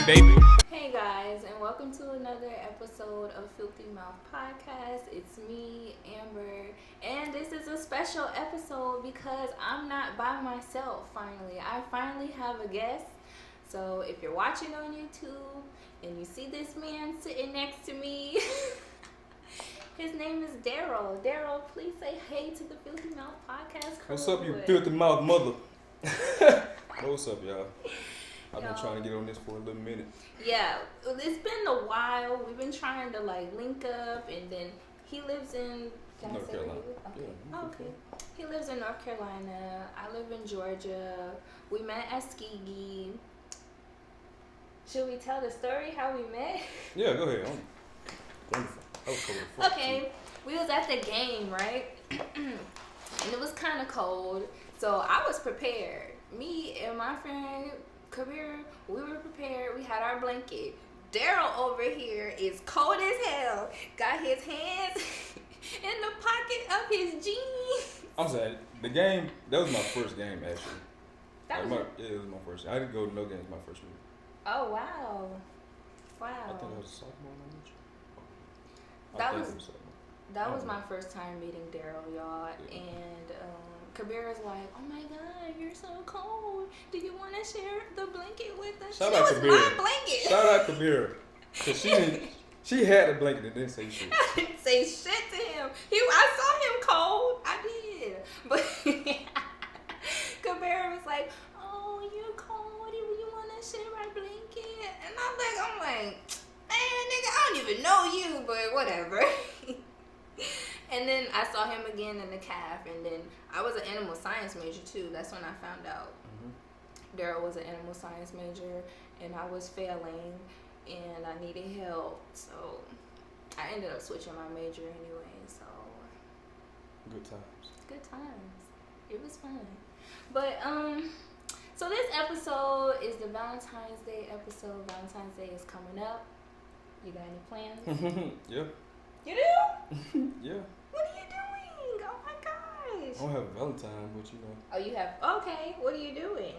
baby. Hey guys, and welcome to another episode of Filthy Mouth Podcast. It's me, Amber, and this is a special episode because I'm not by myself finally. I finally have a guest. So if you're watching on YouTube and you see this man sitting next to me, his name is Darryl. Darryl, please say hey to the Filthy Mouth Podcast crew. What's up, you filthy mouth mother? What's up, y'all? I've been trying to get on this for a little minute. Yeah, it's been a while. We've been trying to link up, and then he lives in North Carolina. Okay. Yeah, Okay. He lives in North Carolina. I live in Georgia. We met at Skigi. Should we tell the story how we met? Yeah, go ahead. Wonderful. That was cool. Okay, we was at the game, right? And it was kind of cold, so I was prepared. Me and my friend Kabir, we were prepared. We had our blanket. Darryl over here is cold as hell. Got his hands in the pocket of his jeans. I'm saying, the game, that was my first game, actually. That was it was my first. I didn't go to no games my first week. Oh, wow. Wow. I think I was a sophomore. That was my first time meeting Darryl, y'all. Yeah. And Kabir was like, "Oh my God, you're so cold. Do you want to share the blanket with us?" Shout out Kabir. My blanket. Shout out Kabir. Cause she had the blanket and didn't say shit. I didn't say shit to him. I saw him cold. I did. But Kabir was like, "Oh, you're cold. Do you want to share my blanket?" And I'm like, man, nigga, I don't even know you, but whatever. And then I saw him again in the calf, and then I was an animal science major too. That's when I found out Darryl was an animal science major, and I was failing, and I needed help. So I ended up switching my major anyway. So good times. Good times. It was fun. But so this episode is the Valentine's Day episode. Valentine's Day is coming up. You got any plans? Yeah. You do? Yeah. What are you doing? Oh my gosh. I don't have a Valentine, but you know. Oh, you have? Okay. What are you doing?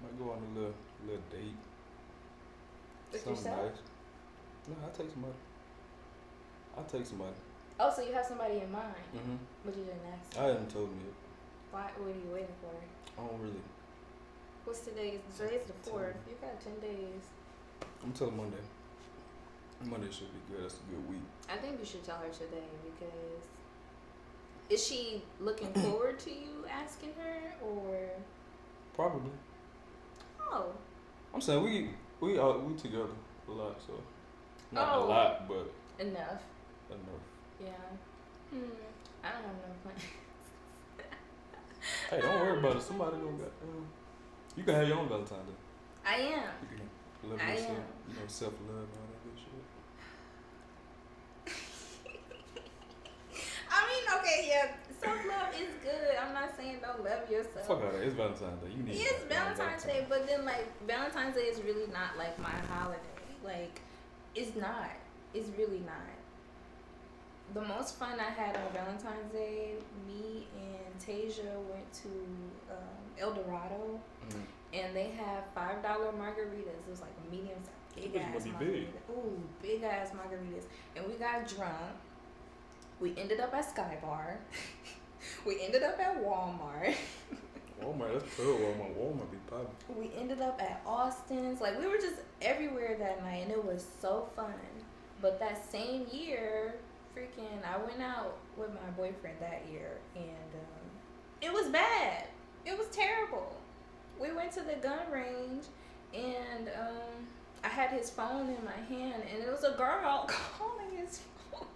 Might go on a little date. With Something yourself? nice. No, I'll take somebody. Oh, so you have somebody in mind? Mm-hmm. But you didn't ask. I haven't told me yet. Why? What are you waiting for? I don't really. What's today? Today's the 4th. You got 10 days. I'm telling Monday. Monday should be good. That's a good week. I think you should tell her today because is she looking forward to you asking her or? Probably. Oh. I'm saying we together a lot, so not a lot, but enough. Enough. Yeah. I don't have no plans. Hey, don't worry about it. Somebody gonna get. You can have your own Valentine Day. I am. You can love yourself. You know, self-love and all that good shit. I mean, okay, yeah, self-love is good. I'm not saying don't love yourself. Fuck all that. It's Valentine's Day. You need. It's Valentine's Day, but then Valentine's Day is really not my holiday. It's not. It's really not. The most fun I had on Valentine's Day, me and Tasia went to El Dorado, and they have $5 margaritas. It was like a medium size, big ass margarita. Ooh, big ass margaritas. And we got drunk. We ended up at Sky Bar. We ended up at Walmart. Walmart, that's cool. Walmart be popping. We ended up at Austin's. We were just everywhere that night, and it was so fun. But that same year, I went out with my boyfriend that year, and it was bad. It was terrible. We went to the gun range, and I had his phone in my hand, and it was a girl calling his phone.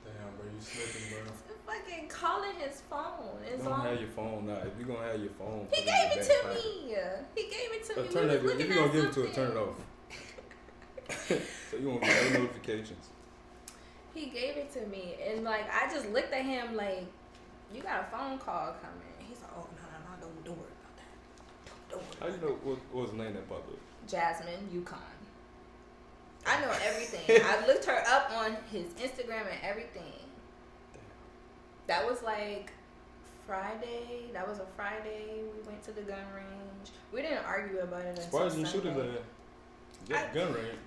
Damn, bro, you slipping, bro. Fucking calling his phone. Don't have your phone now. If you're gonna have your phone, he gave it to me. He gave it to me. Turn that. If you're gonna give it to her, turn it off. So you won't get no notifications. He gave it to me, and I just looked at him like, "You got a phone call coming." He's like, "Oh no, don't worry about that. Don't worry." How you know what was the name that popped up? Jasmine Yukon. I know everything. I looked her up on his Instagram and everything. That was Friday. That was a Friday. We went to the gun range. We didn't argue about it until Why did you Sunday. shoot his ass? Just gun range.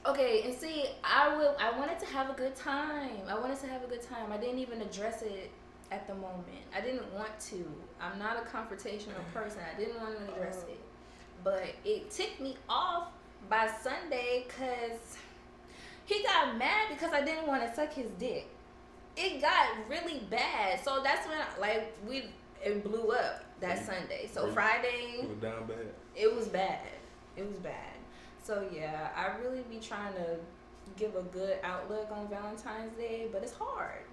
Okay, and see, I wanted to have a good time. I didn't even address it at the moment. I didn't want to. I'm not a confrontational person. I didn't want to address it. But it ticked me off by Sunday because he got mad because I didn't want to suck his dick. It got really bad. So that's when, it blew up that Sunday. So Friday. It was down bad. It was bad. So yeah, I really be trying to give a good outlook on Valentine's Day, but it's hard.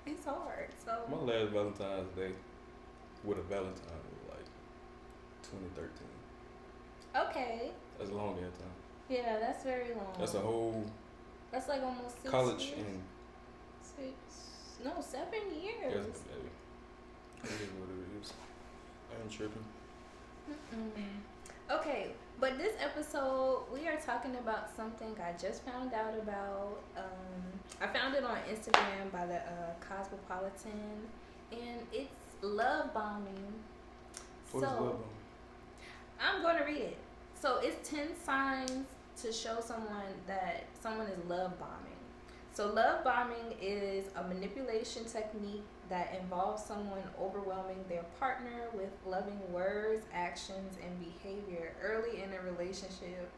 It's hard. So my last Valentine's Day with a Valentine was like 2013. Okay. That's a long ass time. Yeah, that's very long. That's a whole. That's like almost 6 college years. and. 7 years. Yes, baby. It is what it is. I ain't tripping. Okay, but this episode we are talking about something I just found out about. I found it on Instagram by the Cosmopolitan, and it's love bombing. What is love bombing? I'm going to read it. So it's 10 signs to show someone that someone is love bombing. So love bombing is a manipulation technique that involves someone overwhelming their partner with loving words, actions, and behavior early in a relationship.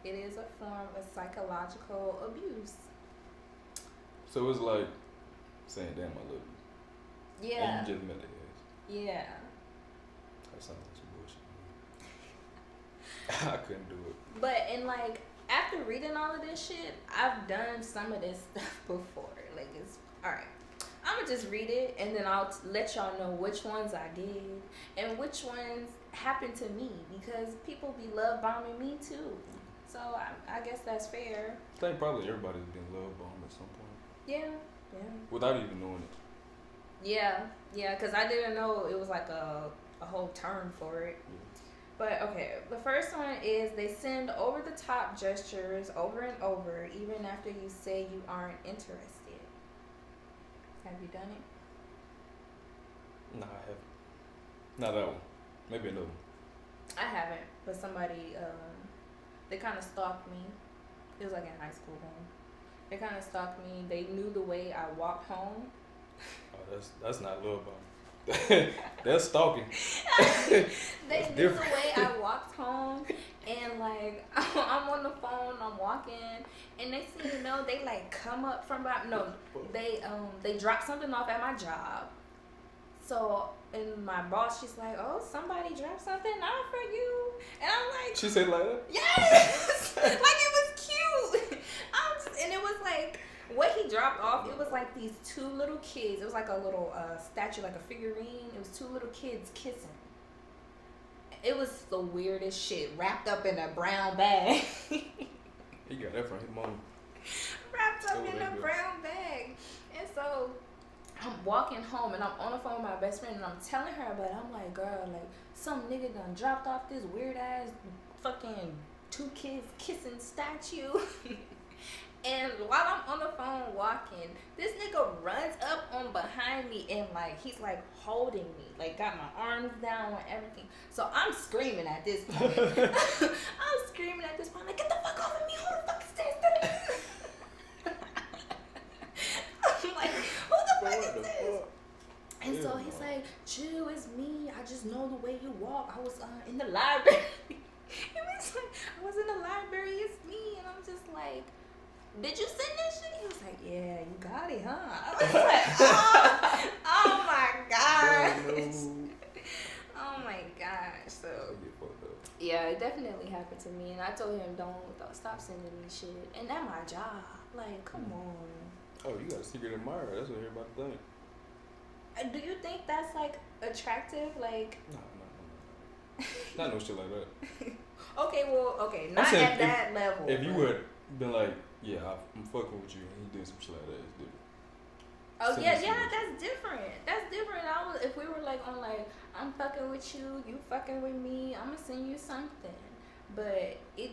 It is a form of psychological abuse. So it's like saying, damn, I love you. Yeah. And you just met the ass. Yeah. That sounds like some bullshit. I couldn't do it. But after reading all of this shit, I've done some of this stuff before. Like, it's alright. I'm gonna just read it and then I'll let y'all know which ones I did and which ones happened to me, because people be love bombing me too. So I guess that's fair. I think probably everybody's been love bombed at some point. Yeah. Without even knowing it. Yeah, because I didn't know it was like a whole term for it. Yeah. But okay, the first one is they send over the top gestures over and over, even after you say you aren't interested. Have you done it? Nah, I haven't. Not that one. Maybe another one. I haven't, but somebody, they kind of stalked me. It was like in high school then. They kind of stalked me. They knew the way I walked home. Oh, that's not love bombing. That's stalking. They knew the way I walked home, and like I'm on the phone, I'm walking, and next thing you know, they like come up from behind. No, they drop something off at my job. So, and my boss, she's like, "Oh, somebody dropped something off for you," and I'm like, She said like that? "Yes!" Like it was cute. And it was like, what he dropped off, it was like these two little kids. It was like a little statue, like a figurine. It was two little kids kissing. It was the weirdest shit, wrapped up in a brown bag. He got that from his mom. Wrapped up in a brown bag. And so I'm walking home and I'm on the phone with my best friend and I'm telling her about it. I'm like, girl, like some nigga done dropped off this weird ass fucking two kids kissing statue. And while I'm on the phone walking, this nigga runs up on behind me and like he's like holding me, like got my arms down and everything. So I'm screaming at this point. Like, get the fuck off of me, who the fuck is this? I'm like, who the fuck is this? And so he's like, chill, it's me. I just know the way you walk. I was in the library. He was like, I was in the library, it's me. And I'm just like, did you send that shit? He was like, yeah, you got it, huh? I was like, oh my gosh. Oh my gosh. So, yeah, it definitely happened to me. And I told him, don't stop sending me shit. And at my job, like, come on. Oh, you got a secret admirer. That's what everybody think. Do you think that's, like, attractive? Like, No. Not no shit like that. Okay, not at that level. If you would been like, yeah, I'm fucking with you, and he did some shit like that, it's different. Oh yeah, that's different. If we were like on like, I'm fucking with you, you fucking with me, I'm gonna send you something. But it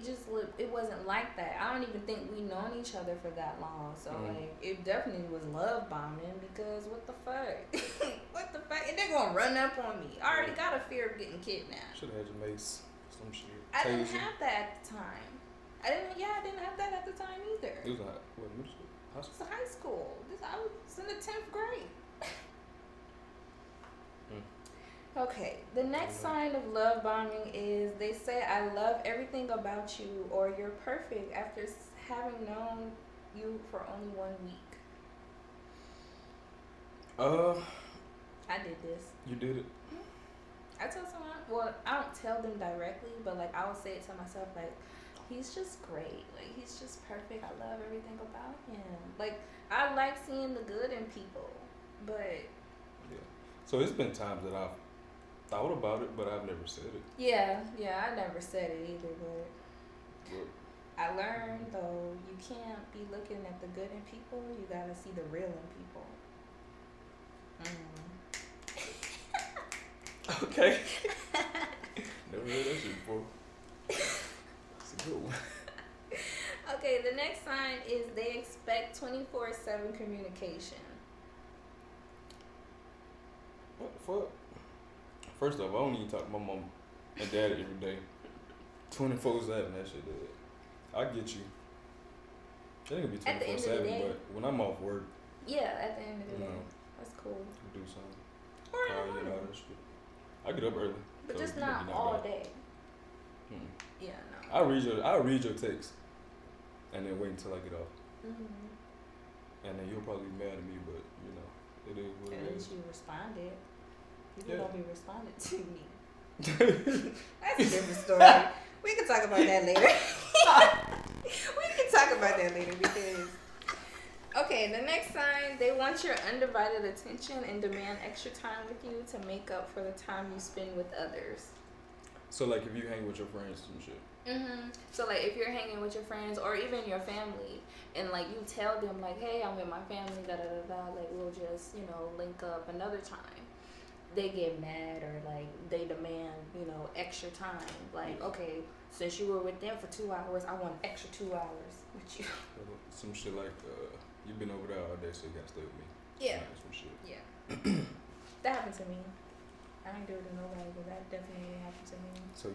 wasn't like that. I don't even think we known each other for that long. So like, it definitely was love bombing because what the fuck? What the fuck? And they're gonna run up on me. I already got a fear of getting kidnapped. Should have had your mace some shit. I didn't Taser. have that at the time. I didn't have that at the time either. It was what middle school? High It school? was high school. I was in the 10th grade. Okay, the next sign of love bombing is they say, I love everything about you, or you're perfect after having known you for only 1 week. I did this. You did it? I tell someone, well, I don't tell them directly, but like I would say it to myself, like, he's just great. Like, he's just perfect. I love everything about him. Like, I like seeing the good in people, but. Yeah. So it's been times that I've thought about it, but I've never said it. Yeah, I never said it either, but I learned though, you can't be looking at the good in people. You gotta see the real in people. Okay. Never heard that shit before. It's a good one. Okay, the next sign is they expect 24/7 communication. What the fuck? First off, I don't even talk to my mom and dad every day. 24/7, that shit dead. I get you. It ain't gonna be At the end of the 24/7, day. but when I'm off work, Yeah, at the end of the you day. know, That's cool. do something. Or in Call the you and all morning. that shit. I get up early. But so just you know, not you're all bad. day. Hmm. Yeah, no. I'll read your text and then wait until I get off. And then you'll probably be mad at me, but you know, it is what At it is. least you responded. People Yeah. don't be responding to me. That's a different story. We can talk about that later. Because. Okay, the next sign, they want your undivided attention and demand extra time with you to make up for the time you spend with others. So like if you hang with your friends and shit. So like if you're hanging with your friends or even your family and like you tell them like, hey, I'm with my family, da da da da, like we'll just, link up another time. They get mad or like they demand, extra time. Like, okay, since you were with them for 2 hours, I want extra 2 hours with you. Some shit like you've been over there all day, so you gotta stay with me. Yeah. Like some shit. Yeah. That happened to me. I ain't do it to nobody, but that definitely happened to me. So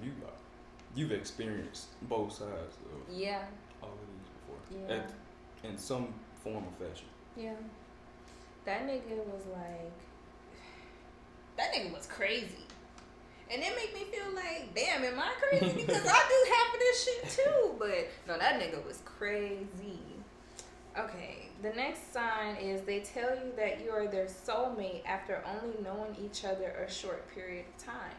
you've experienced both sides of Yeah. all of these before. Yeah. In some form or fashion. Yeah. That nigga was crazy. And it made me feel like, damn, am I crazy? Because I do half of this shit too. But no, that nigga was crazy. Okay, the next sign is they tell you that you are their soulmate after only knowing each other a short period of time.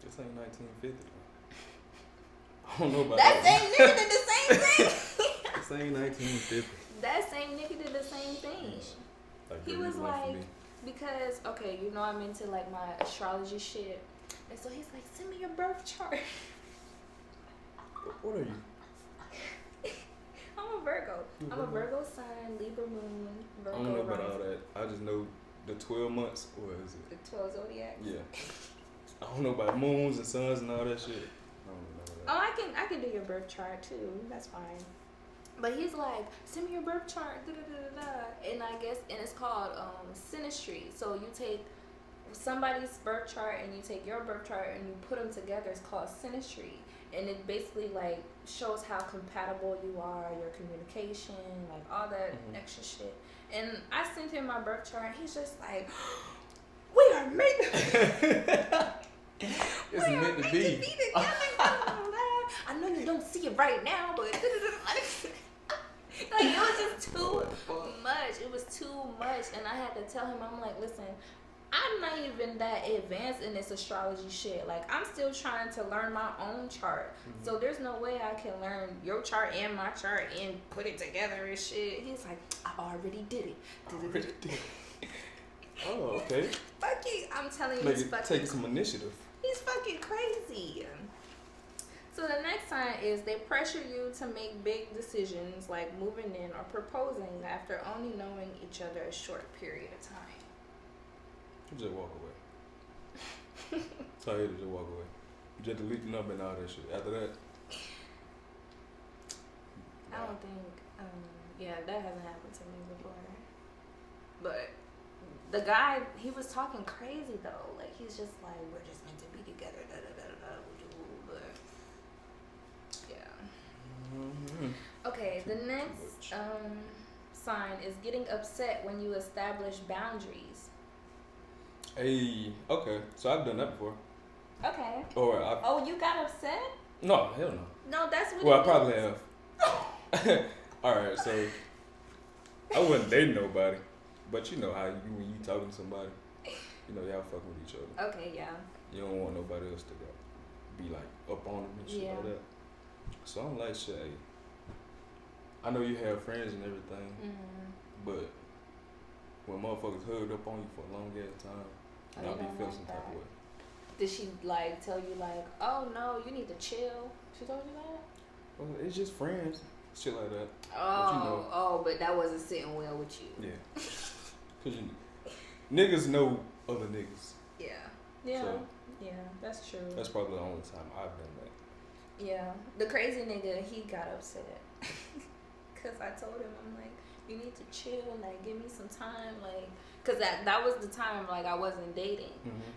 This ain't 1950. I don't know about That that. same nigga did the same thing. This ain't 1950. That same nigga did the same thing. Like, He really was one for like, me. because, okay, I'm into like my astrology shit. And so he's like, send me your birth chart. What are you? I'm a Virgo. You I'm a Virgo? Virgo sign, Libra moon, Virgo I don't know about all rising. that. I just know the 12 months. What is it? The 12 zodiacs. Yeah. I don't know about moons and suns and all that shit. I don't know that. Oh, I can do your birth chart too. That's fine. But he's like, send me your birth chart, da da da da da. And I guess, and it's called synastry. So you take somebody's birth chart and you take your birth chart and you put them together. It's called synastry, and it basically like shows how compatible you are, your communication, like all that extra shit. And I sent him my birth chart. And he's just like, we are meant. It's meant to be. Together. I know you don't see it right now, but like it was just too much. It was too much, and I had to tell him, I'm like, listen, I'm not even that advanced in this astrology shit. Like, I'm still trying to learn my own chart. So there's no way I can learn your chart and my chart and put it together and shit. He's like, I already did it. Oh, okay. Fucking, I'm telling you, he's fucking. Take some initiative. He's fucking crazy. So the next sign is they pressure you to make big decisions like moving in or proposing after only knowing each other a short period of time. You just walk away. Tell you to just walk away. You just delete the number and all that shit. After that, I don't think, that hasn't happened to me before. But the guy, he was talking crazy though. Like he's just like, we're just meant to be together. Da da da da da. But yeah. Mm-hmm. Okay, the next sign is getting upset when you establish boundaries. Hey, okay. So I've done that before. Okay. Or Oh, you got upset? no, hell no. No, that's what. Well, I probably have. All right, so I wasn't dating nobody, but you know how you when you talking to somebody, you know y'all fucking with each other. Okay, yeah. You don't want nobody else to be like up on them and shit like that. So I'm like, shit. Hey, I know you have friends and everything, but when motherfuckers hugged up on you for a long ass time, I'll be feeling some type of way. Did she like tell you like, oh no, you need to chill? She told you that? Well, it's just friends, shit like that. Oh, but you know, but that wasn't sitting well with you. Yeah, cause niggas know other niggas. Yeah, yeah, so, yeah. That's true. That's probably the only time I've done that. Yeah, the crazy nigga, he got upset because I told him, I'm like, you need to chill, like give me some time, like. Cause that was the time like I wasn't dating,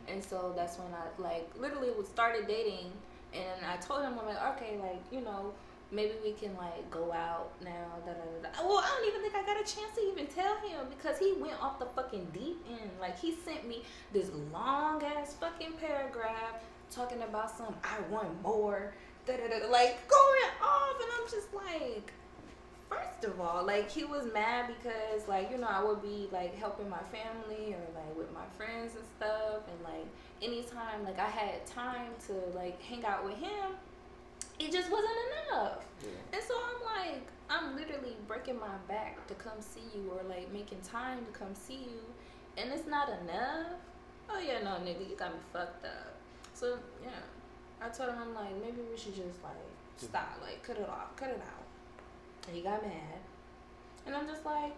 and so that's when I like literally started dating, and I told him, I'm like, okay, like you know, maybe we can like go out now. Da, da, da, da. Well, I don't even think I got a chance to even tell him because he went off the fucking deep end. Like he sent me this long ass fucking paragraph talking about some I want more, da, da, da, like going off, and I'm just like. First of all, like he was mad because like, you know, I would be like helping my family or like with my friends and stuff, and like anytime like I had time to like hang out with him, it just wasn't enough. Yeah. And so I'm like, I'm literally breaking my back to come see you or like making time to come see you, and it's not enough. Oh yeah, no nigga, you got me fucked up. So yeah, I told him, I'm like, maybe we should just like stop, like cut it off, cut it out. And he got mad, and I'm just like,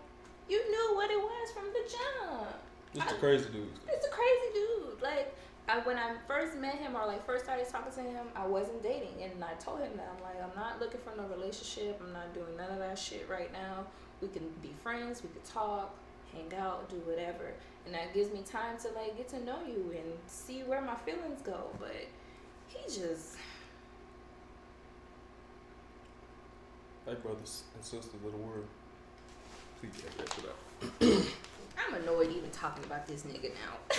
you knew what it was from the jump. It's a crazy dude. It's a crazy dude. Like, when I first met him or like first started talking to him, I wasn't dating, and I told him that I'm like, I'm not looking for no relationship. I'm not doing none of that shit right now. We can be friends. We could talk, hang out, do whatever, and that gives me time to like get to know you and see where my feelings go. But he just. Hey, brothers and sisters of the world, please get that shit out. I'm annoyed even talking about this nigga now.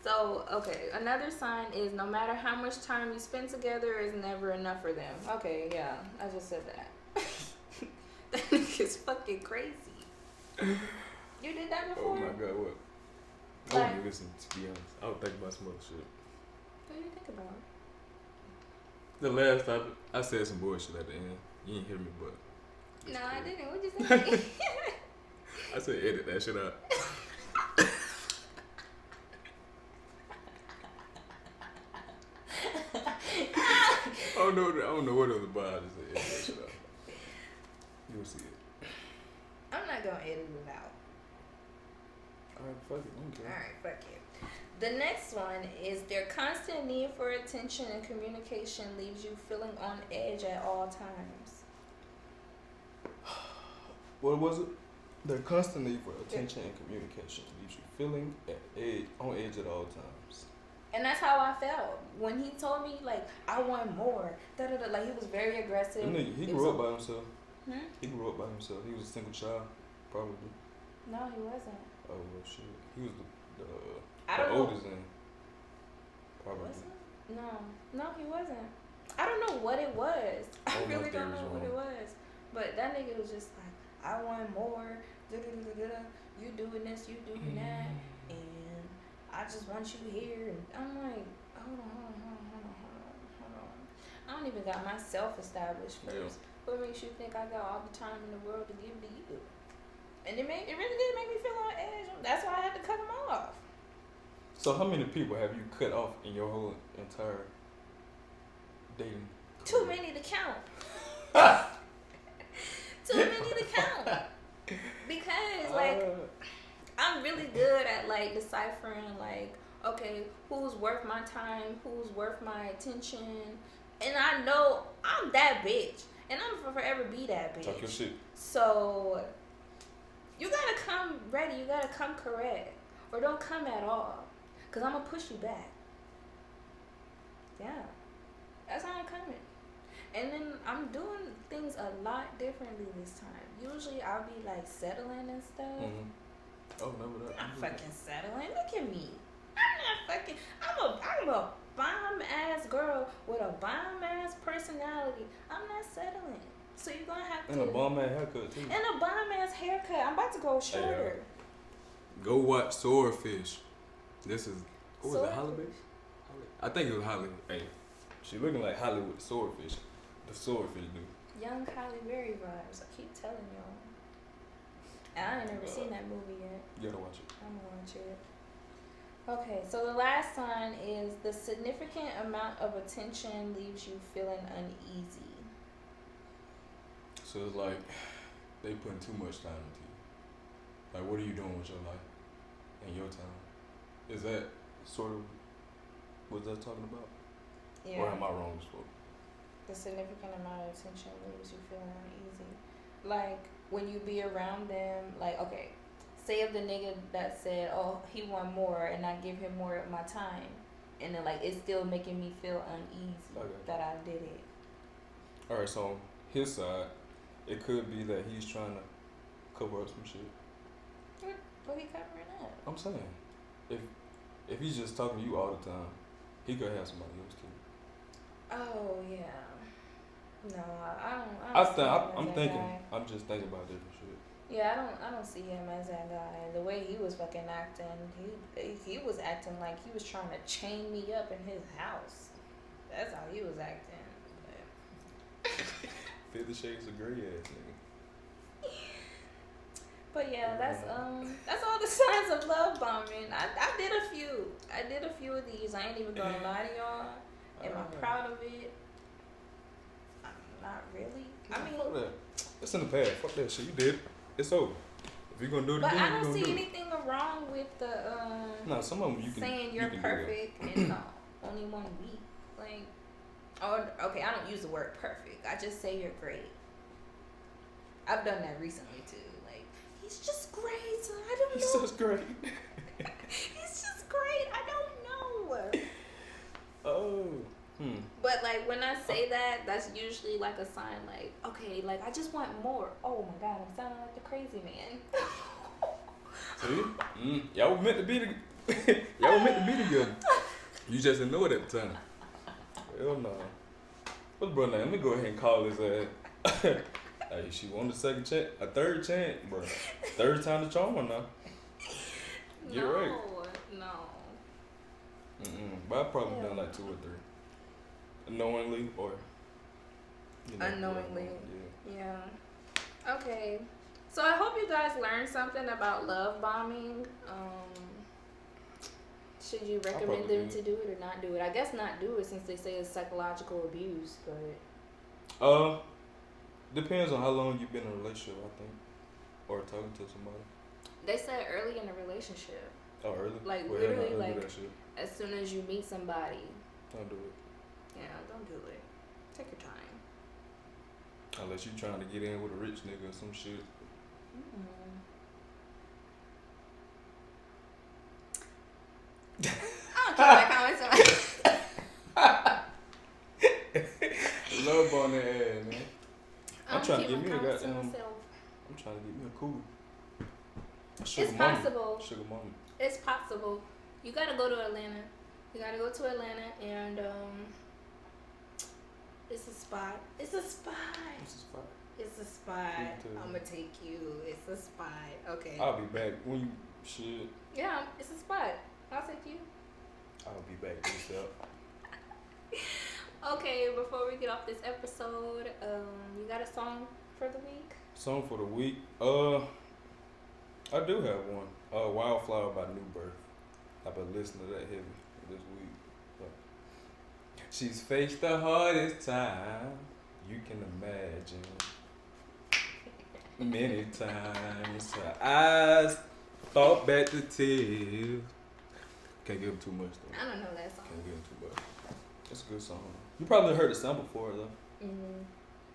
So, okay, another sign is no matter how much time you spend together is never enough for them. Okay, yeah, I just said that. That nigga's fucking crazy. You did that before? Oh my god, what? I wouldn't even listen, to be honest. I would think about some other shit. What do you think about? The last time I said some bullshit at the end. You didn't hear me, but. No, cool. I didn't. What'd you say? I said edit that shit out. I don't know what other bar I just said edit that shit out. You'll see it. I'm not gonna edit it out. Alright, fuck it. Okay. Alright, fuck it. The next one is their constant need for attention and communication leaves you feeling on edge at all times. What was it? Their constant need for attention and communication leaves you feeling on edge at all times. And that's how I felt when he told me like I want more. Like he was very aggressive. He grew up by himself. He grew up by himself. He was a single child, probably. No, he wasn't. Oh well, shit. He was the oldest in. Probably. No, he wasn't. I don't know what it was. I really don't know what it was. But that nigga was just like, I want more. You doing this, you doing that, and I just want you here. And I'm like, hold on. I don't even got myself established first. Yeah. What makes you think I got all the time in the world to give to you? And it really did make me feel on edge. That's why I had to cut him off. So how many people have you cut off in your whole entire dating career? Too many to count. Too many to count. Because like I'm really good at like deciphering like, okay, who's worth my time, who's worth my attention, and I know I'm that bitch, and I'm gonna forever be that bitch. Talk your shit. So you gotta come ready. You gotta come correct. or don't come at all, cause I'm gonna push you back. Yeah, that's how I'm coming. And then I'm doing things a lot differently this time. Usually I'll be like settling and stuff. Mm-hmm. Oh, never that. I'm not fucking settling. Look at me. I'm a bomb ass girl with a bomb ass personality. I'm not settling. So you're gonna have to. And a bomb ass haircut too. And a bomb ass haircut. I'm about to go shorter. Hey, go watch Swordfish. This is what was it, Hollywood? I think it was Hollywood. Hey, she looking like Hollywood Swordfish. The Swordfish dude. Young Halle Berry vibes. I keep telling y'all. And I ain't never seen that movie yet. You gotta watch it. I'm gonna watch it. Okay, so the last sign is the significant amount of attention leaves you feeling uneasy. So it's like they putting too much time into you. Like, what are you doing with your life and your time? Is that sort of what that's talking about? Yeah. Or am I wrong as fuck? The significant amount of attention leaves you feeling uneasy. Like, when you be around them, like, okay, say if the nigga that said, oh, he want more and I give him more of my time, and then, like, it's still making me feel uneasy that I did it. Alright, so on his side, it could be that he's trying to cover up some shit. What he covering up? I'm saying, if he's just talking to you all the time, he could have somebody else too. Oh, yeah. No, I don't. I'm just thinking about different shit. Yeah, I don't see him as that guy. The way he was fucking acting, he was acting like he was trying to chain me up in his house. That's how he was acting. But 50 Shades of Grey ass nigga. But yeah, that's all the signs of love bombing. I did a few of these. I ain't even gonna lie to y'all. Am I proud of it? Not really. I mean, fuck that. It's in the past. Fuck that shit. You did. It's over. If you're gonna do it again, but I don't see anything wrong with the some of them you can saying you're perfect in only 1 week. Like, okay, I don't use the word perfect. I just say you're great. I've done that recently too. Like, he's just great. I don't know. He's just great. He's just great. I don't know. Oh. But like when I say that, that's usually like a sign. Like, okay, like I just want more. Oh my god, I'm sounding like the crazy man. See, y'all were meant to be together. You just didn't know it at the time. Hell no. What's brother name? Let me go ahead and call his ass. Hey, she wanted a second chance, a third chance, bro. Third time the charm now. Get right. No. But I've probably done like 2 or 3. Knowingly or unknowingly. Yeah. Okay. So I hope you guys learned something about love bombing. Should you recommend them to do it or not do it? I guess not do it since they say it's psychological abuse, but depends on how long you've been in a relationship, I think. Or talking to somebody. They said early in the relationship. Oh, early? Like literally like as soon as you meet somebody. Don't do it. Yeah, don't do it. Take your time. Unless you're trying to get in with a rich nigga or some shit. I don't care about comments. Love on that ass, man. I'm trying to get me a goddamn. I'm trying to get me a cool. It's possible. Sugar mama. It's possible. You gotta go to Atlanta. You gotta go to Atlanta and it's a spot. It's a spot. It's a spot. It's a spot. I'm gonna take you. It's a spot. Okay. I'll be back when you should. Yeah, it's a spot. I'll take you. I'll be back yourself. Okay, before we get off this episode, you got a song for the week? Song for the week? I do have one. Wildflower by New Birth. I've been listening to that heavy this week. But she's faced the hardest time you can imagine. Many times her eyes thought back to tears. Can't give him too much though. I don't know that song. Can't give him too much. It's a good song. You probably heard the sample before though. Mhm.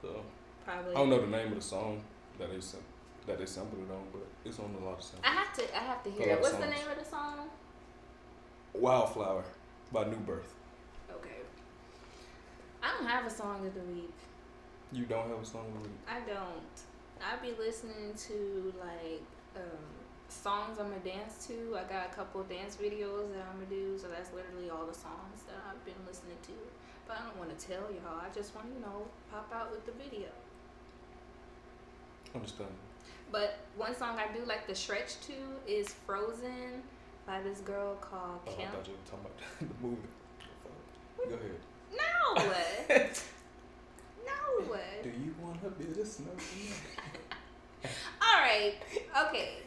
So probably. I don't know the name of the song that they sent. that they sampled it on, but it's on a lot of samples. I have to hear it. What's the name of the song? Wildflower by New Birth. Okay. I don't have a song of the week. You don't have a song of the week? I don't. I be listening to like songs I'm gonna dance to. I got a couple dance videos that I'm gonna do, so that's literally all the songs that I've been listening to. But I don't want to tell y'all. I just want pop out with the video. Understandable. But one song I do like the stretch to is Frozen by this girl called Kim. I thought you were talking about the movie. Go ahead. No. No. Do you want her business? All right. Okay.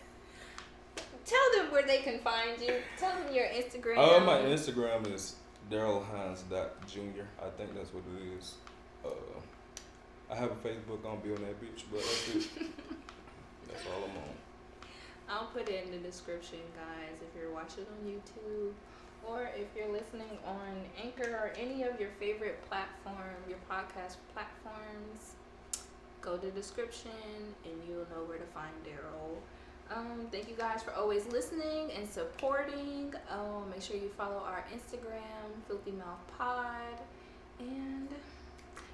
Tell them where they can find you. Tell them your Instagram. My Instagram is DarrylHines.Jr. I think that's what it is. I have a Facebook. I don't be on that bitch, but that's it. That's all I'm on. I'll put it in the description, guys, if you're watching on YouTube or if you're listening on Anchor or any of your favorite your podcast platforms. Go to the description and you'll know where to find Darryl. Thank you guys for always listening and supporting. Make sure you follow our Instagram, Filthy Mouth Pod. And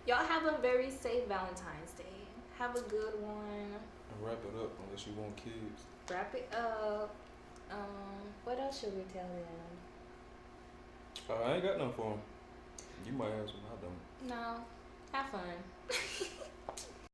y'all have a very safe Valentine's Day. Have a good one. And wrap it up unless you want kids. Wrap it up. What else should we tell them? I ain't got nothing for them. You might have some. I don't. No. Have fun.